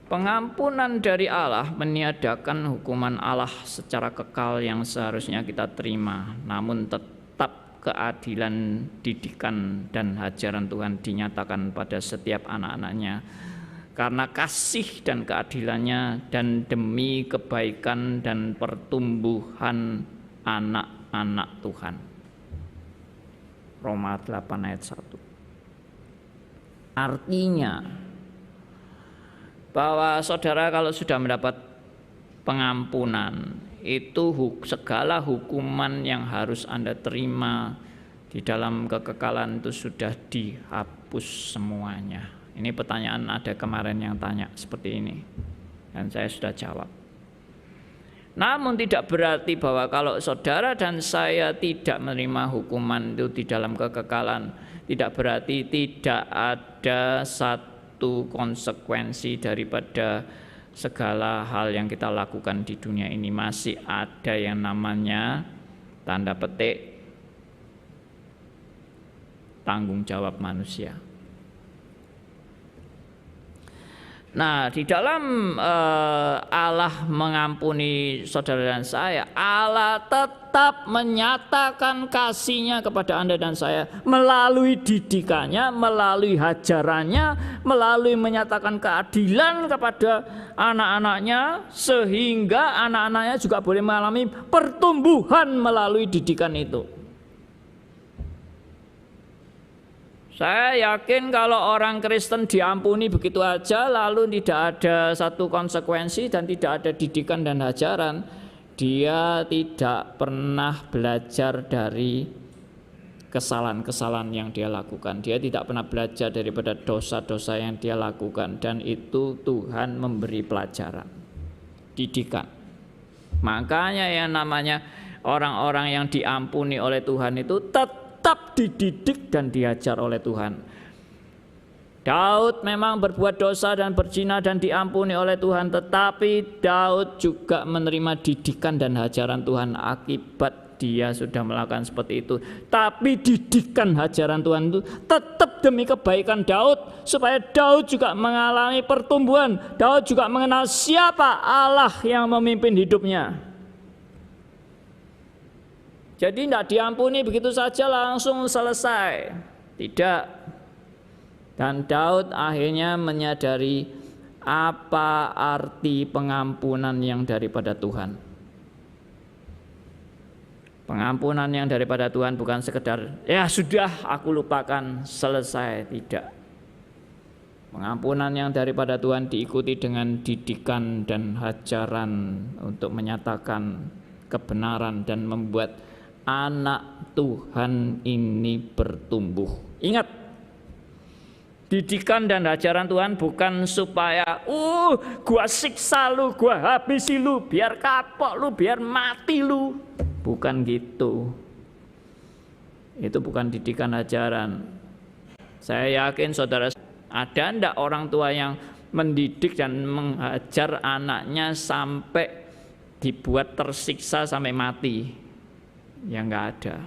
Pengampunan dari Allah meniadakan hukuman Allah secara kekal yang seharusnya kita terima, namun tetap keadilan, didikan, dan ajaran Tuhan dinyatakan pada setiap anak-anaknya karena kasih dan keadilannya dan demi kebaikan dan pertumbuhan anak-anak Tuhan. Roma 8 ayat 1. Artinya bahwa saudara kalau sudah mendapat pengampunan, itu segala hukuman yang harus Anda terima di dalam kekekalan itu sudah dihapus semuanya. Ini pertanyaan ada kemarin yang tanya seperti ini, dan saya sudah jawab. Namun tidak berarti bahwa kalau saudara dan saya tidak menerima hukuman itu di dalam kekekalan, tidak berarti tidak ada satu konsekuensi daripada segala hal yang kita lakukan di dunia ini. Masih ada yang namanya tanda petik tanggung jawab manusia. Nah, di dalam Allah mengampuni saudara dan saya, Allah tetap menyatakan kasih-Nya kepada Anda dan saya melalui didikannya, melalui hajarannya, melalui menyatakan keadilan kepada anak-anaknya, sehingga anak-anaknya juga boleh mengalami pertumbuhan melalui didikan itu. Saya yakin kalau orang Kristen diampuni begitu aja lalu tidak ada satu konsekuensi dan tidak ada didikan dan ajaran, dia tidak pernah belajar dari kesalahan-kesalahan yang dia lakukan. Dia tidak pernah belajar daripada dosa-dosa yang dia lakukan, dan itu Tuhan memberi pelajaran, didikan. Makanya yang namanya orang-orang yang diampuni oleh Tuhan itu tetap dididik dan diajar oleh Tuhan. Daud memang berbuat dosa dan berzina dan diampuni oleh Tuhan, tetapi Daud juga menerima didikan dan ajaran Tuhan akibat dia sudah melakukan seperti itu. Tapi didikan ajaran Tuhan itu tetap demi kebaikan Daud, supaya Daud juga mengalami pertumbuhan. Daud juga mengenal siapa Allah yang memimpin hidupnya. Jadi tidak diampuni begitu saja langsung selesai. Tidak. Dan Daud akhirnya menyadari apa arti pengampunan yang daripada Tuhan. Pengampunan yang daripada Tuhan bukan sekedar ya sudah aku lupakan, selesai. Tidak. Pengampunan yang daripada Tuhan diikuti dengan didikan dan ajaran untuk menyatakan kebenaran dan membuat anak Tuhan ini bertumbuh. Ingat, didikan dan ajaran Tuhan bukan supaya gua siksa lu, gua habisi lu, biar kapok lu, biar mati lu. Bukan gitu. Itu bukan didikan ajaran. Saya yakin saudara, ada ndak orang tua yang mendidik dan mengajar anaknya sampai dibuat tersiksa sampai mati? Ya nggak ada.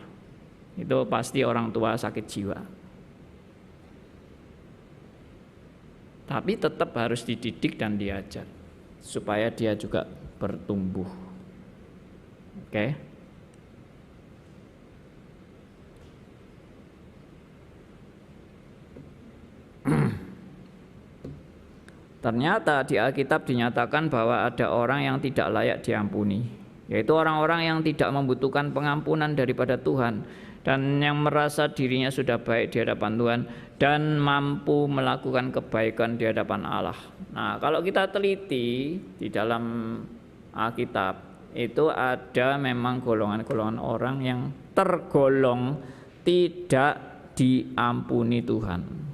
Itu pasti orang tua sakit jiwa. Tapi tetap harus dididik dan diajar supaya dia juga bertumbuh. Oke? Ternyata di Alkitab dinyatakan bahwa ada orang yang tidak layak diampuni, yaitu orang-orang yang tidak membutuhkan pengampunan daripada Tuhan dan yang merasa dirinya sudah baik di hadapan Tuhan dan mampu melakukan kebaikan di hadapan Allah. Nah, kalau kita teliti di dalam Alkitab itu ada memang golongan-golongan orang yang tergolong tidak diampuni Tuhan.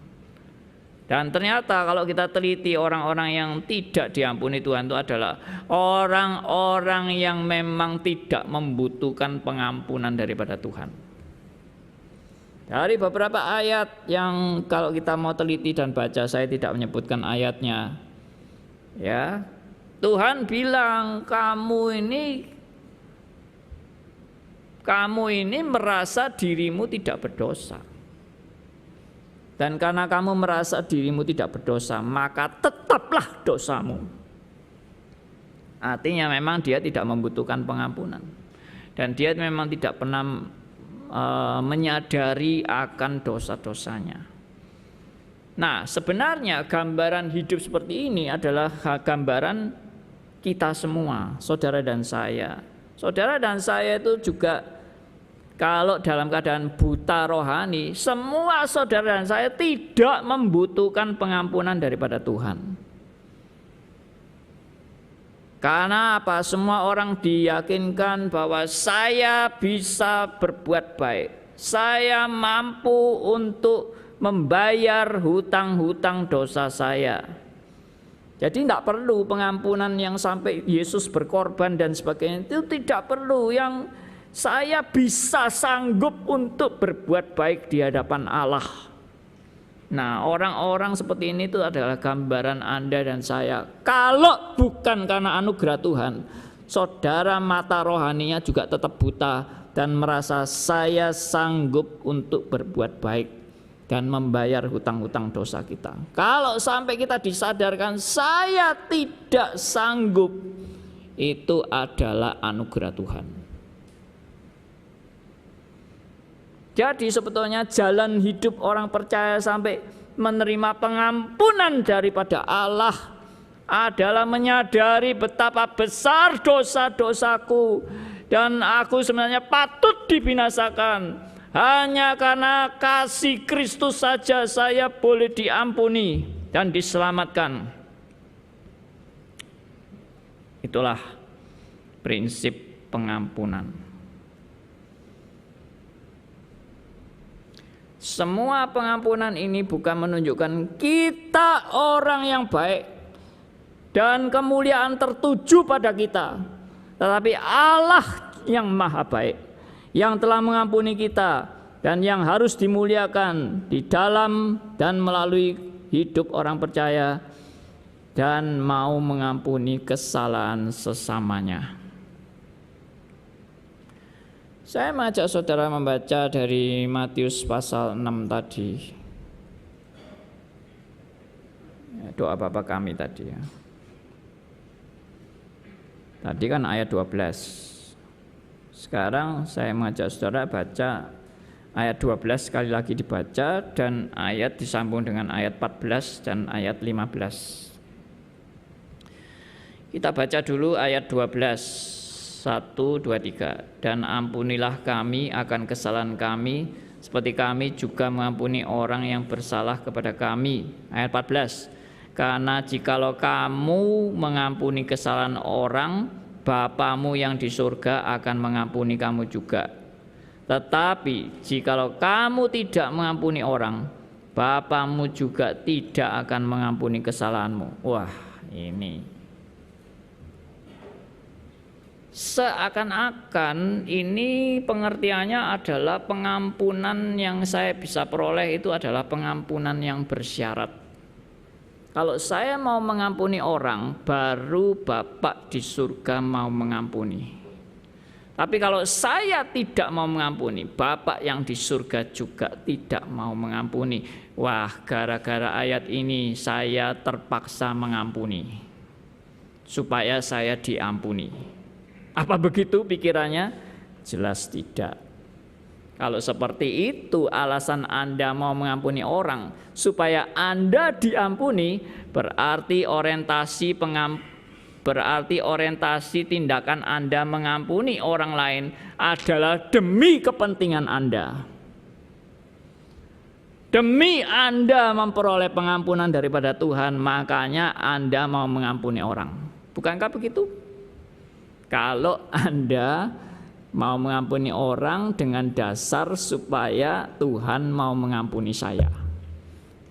Dan ternyata kalau kita teliti orang-orang yang tidak diampuni Tuhan itu adalah orang-orang yang memang tidak membutuhkan pengampunan daripada Tuhan. Dari beberapa ayat yang kalau kita mau teliti dan baca, saya tidak menyebutkan ayatnya. Ya. Tuhan bilang kamu ini merasa dirimu tidak berdosa. Dan karena kamu merasa dirimu tidak berdosa, maka tetaplah dosamu. Artinya memang dia tidak membutuhkan pengampunan. Dan dia memang tidak pernah menyadari akan dosa-dosanya. Nah, sebenarnya gambaran hidup seperti ini adalah gambaran kita semua, saudara dan saya. Saudara dan saya itu juga kalau dalam keadaan buta rohani, semua saudara dan saya tidak membutuhkan pengampunan daripada Tuhan. Karena apa? Semua orang diyakinkan bahwa saya bisa berbuat baik. Saya mampu untuk membayar hutang-hutang dosa saya. Jadi tidak perlu pengampunan yang sampai Yesus berkorban dan sebagainya. Itu tidak perlu. Yang saya bisa sanggup untuk berbuat baik di hadapan Allah. Nah, orang-orang seperti ini itu adalah gambaran Anda dan saya. Kalau bukan karena anugerah Tuhan, saudara mata rohaninya juga tetap buta dan merasa saya sanggup untuk berbuat baik dan membayar hutang-hutang dosa kita. Kalau sampai kita disadarkan saya tidak sanggup, itu adalah anugerah Tuhan. Jadi sebetulnya jalan hidup orang percaya sampai menerima pengampunan daripada Allah adalah menyadari betapa besar dosa-dosaku dan aku sebenarnya patut dibinasakan. Hanya karena kasih Kristus saja saya boleh diampuni dan diselamatkan. Itulah prinsip pengampunan. Semua pengampunan ini bukan menunjukkan kita orang yang baik dan kemuliaan tertuju pada kita, tetapi Allah yang maha baik, yang telah mengampuni kita dan yang harus dimuliakan di dalam dan melalui hidup orang percaya dan mau mengampuni kesalahan sesamanya. Saya mengajak saudara membaca dari Matius pasal 6 tadi. Doa Bapa kami tadi ya. Tadi kan ayat 12. Sekarang saya mengajak saudara baca ayat 12 sekali lagi dibaca dan ayat disambung dengan ayat 14 dan ayat 15. Kita baca dulu ayat 12. 1, 2, 3. Dan ampunilah kami akan kesalahan kami seperti kami juga mengampuni orang yang bersalah kepada kami. Ayat 14. Karena jikalau kamu mengampuni kesalahan orang, Bapamu yang di surga akan mengampuni kamu juga. Tetapi jikalau kamu tidak mengampuni orang, Bapamu juga tidak akan mengampuni kesalahanmu. Wah, ini seakan-akan ini pengertiannya adalah pengampunan yang saya bisa peroleh itu adalah pengampunan yang bersyarat. Kalau saya mau mengampuni orang, baru Bapak di surga mau mengampuni. Tapi kalau saya tidak mau mengampuni, Bapak yang di surga juga tidak mau mengampuni. Wah, gara-gara ayat ini saya terpaksa mengampuni supaya saya diampuni. Apa begitu pikirannya? Jelas tidak. Kalau seperti itu alasan Anda mau mengampuni orang supaya Anda diampuni, berarti orientasi tindakan Anda mengampuni orang lain adalah demi kepentingan Anda. Demi Anda memperoleh pengampunan daripada Tuhan, makanya Anda mau mengampuni orang. Bukankah begitu? Kalau Anda mau mengampuni orang dengan dasar supaya Tuhan mau mengampuni saya,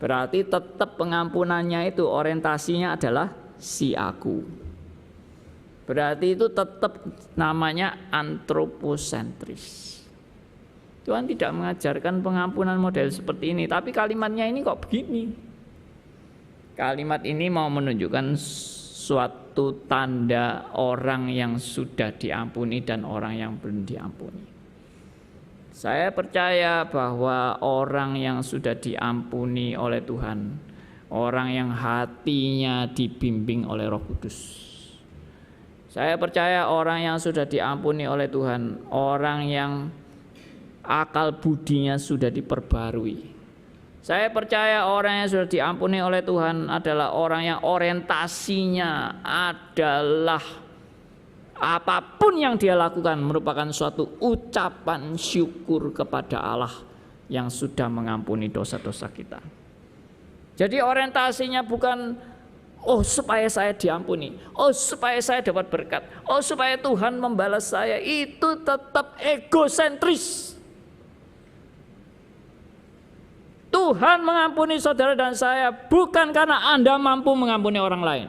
berarti tetap pengampunannya itu orientasinya adalah si aku. Berarti itu tetap namanya antroposentris. Tuhan tidak mengajarkan pengampunan model seperti ini, tapi kalimatnya ini kok begini. Kalimat ini mau menunjukkan suatu tanda orang yang sudah diampuni dan orang yang belum diampuni. Saya percaya bahwa orang yang sudah diampuni oleh Tuhan, orang yang hatinya dibimbing oleh Roh Kudus. Saya percaya orang yang sudah diampuni oleh Tuhan, orang yang akal budinya sudah diperbarui. Saya percaya orang yang sudah diampuni oleh Tuhan adalah orang yang orientasinya adalah apapun yang dia lakukan merupakan suatu ucapan syukur kepada Allah yang sudah mengampuni dosa-dosa kita. Jadi orientasinya bukan supaya saya diampuni, supaya saya dapat berkat, supaya Tuhan membalas saya. Itu tetap egosentris. Tuhan mengampuni saudara dan saya bukan karena Anda mampu mengampuni orang lain.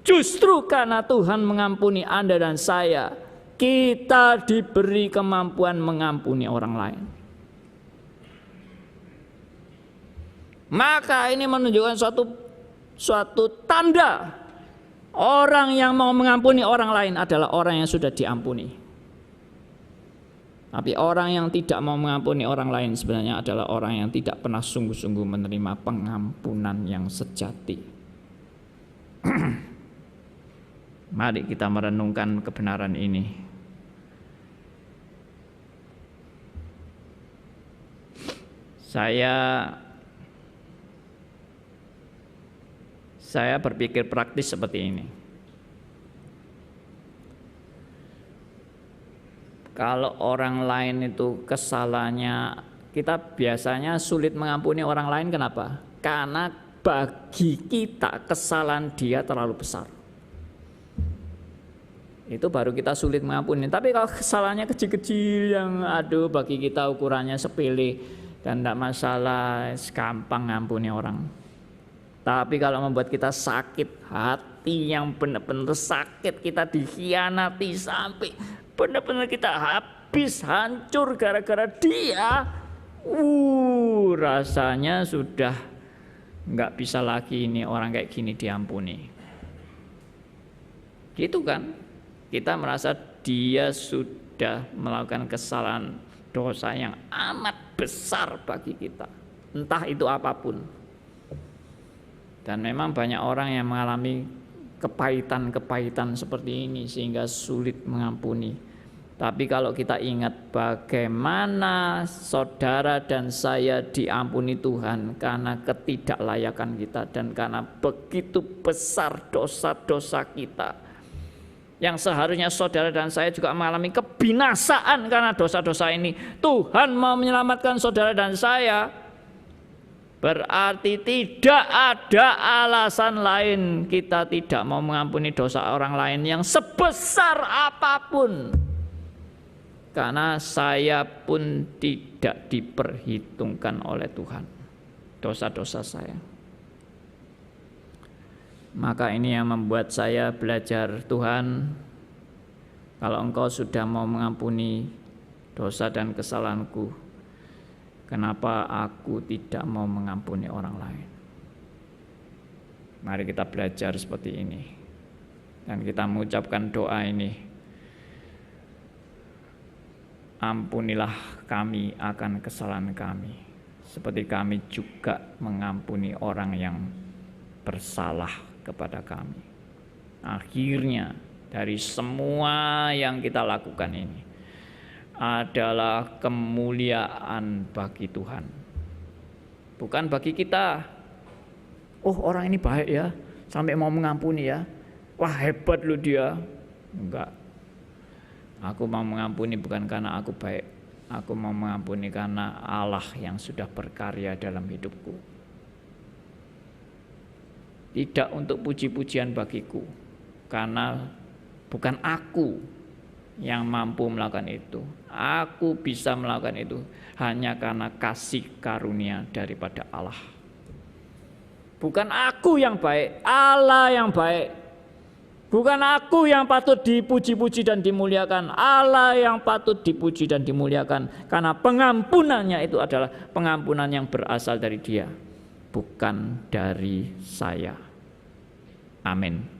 Justru karena Tuhan mengampuni Anda dan saya, kita diberi kemampuan mengampuni orang lain. Maka ini menunjukkan suatu tanda orang yang mau mengampuni orang lain adalah orang yang sudah diampuni. Tapi orang yang tidak mau mengampuni orang lain sebenarnya adalah orang yang tidak pernah sungguh-sungguh menerima pengampunan yang sejati. Mari kita merenungkan kebenaran ini. Saya berpikir praktis seperti ini. Kalau orang lain itu kesalahannya, kita biasanya sulit mengampuni orang lain. Kenapa? Karena bagi kita kesalahan dia terlalu besar. Itu baru kita sulit mengampuni. Tapi kalau kesalahannya kecil-kecil yang bagi kita ukurannya sepele dan tidak masalah, gampang ngampuni orang. Tapi kalau membuat kita sakit hati yang benar-benar sakit, kita dikhianati sampai benar-benar kita habis hancur gara-gara dia, rasanya sudah nggak bisa lagi ini orang kayak gini diampuni. Gitu kan? Kita merasa dia sudah melakukan kesalahan dosa yang amat besar bagi kita, entah itu apapun. Dan memang banyak orang yang mengalami kepahitan-kepahitan seperti ini sehingga sulit mengampuni. Tapi kalau kita ingat bagaimana saudara dan saya diampuni Tuhan karena ketidaklayakan kita dan karena begitu besar dosa-dosa kita, yang seharusnya saudara dan saya juga mengalami kebinasaan karena dosa-dosa ini, Tuhan mau menyelamatkan saudara dan saya. Berarti tidak ada alasan lain kita tidak mau mengampuni dosa orang lain yang sebesar apapun. Karena saya pun tidak diperhitungkan oleh Tuhan dosa-dosa saya. Maka ini yang membuat saya belajar, Tuhan, kalau Engkau sudah mau mengampuni dosa dan kesalahanku, kenapa aku tidak mau mengampuni orang lain? Mari kita belajar seperti ini. Dan kita mengucapkan doa ini. Ampunilah kami akan kesalahan kami, seperti kami juga mengampuni orang yang bersalah kepada kami. Akhirnya dari semua yang kita lakukan ini adalah kemuliaan bagi Tuhan, bukan bagi kita. Orang ini baik ya, sampai mau mengampuni ya, wah hebat loh dia. Enggak. Aku mau mengampuni bukan karena aku baik, aku mau mengampuni karena Allah yang sudah berkarya dalam hidupku. Tidak untuk puji-pujian bagiku, karena bukan aku yang mampu melakukan itu. Aku bisa melakukan itu hanya karena kasih karunia daripada Allah. Bukan aku yang baik, Allah yang baik. Bukan aku yang patut dipuji-puji dan dimuliakan, Allah yang patut dipuji dan dimuliakan. Karena pengampunannya itu adalah pengampunan yang berasal dari Dia, bukan dari saya. Amin.